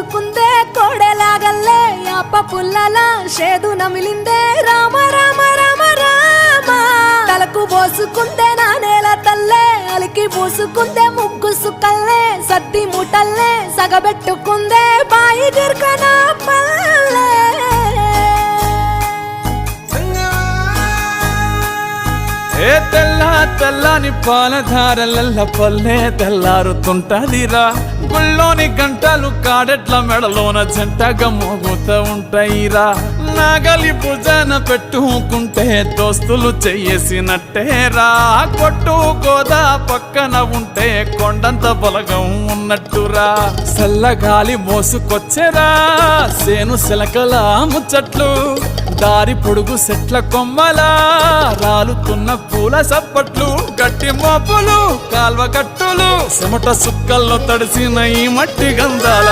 పోసుకుందే కోడెలాగల్లే యాప పుల్లలా షేదు నమిలిందే రామ రామ రామ రామ తలకు పోసుకుందే నా నేల తల్లే అలికి పూసుకుందే ముగ్గు సుక్కల్లే సద్ది ముటల్లే సగబెట్టుకుందే బాయి గిర్కన పల్లె ఏ తెల్ల తెల్లని పాలధారలల్ల పల్లె తెల్లారుతుంటదిరా గుళ్ళోని గంటలు కాడెట్ల మెడలోన జంటగా మోగుతూ ఉంటాయిరా నాగలి భుజాన పెట్టుకుంటే దోస్తులు చెయ్యేసినట్టేరా కొట్టు గోదా పక్కన ఉంటే కొండంత బలగం ఉన్నట్టురా చల్లగాలి మోసుకొచ్చెరా సేను శిలకల ముచ్చట్లు దారి పొడుగు సెట్ల కొమ్మలా రాలుతున్న పూల సప్పట్లు గట్టి మోపులు కాల్వ కట్టులు చెమట సుక్కల్లో తడిసిన ఈ మట్టి గంధాల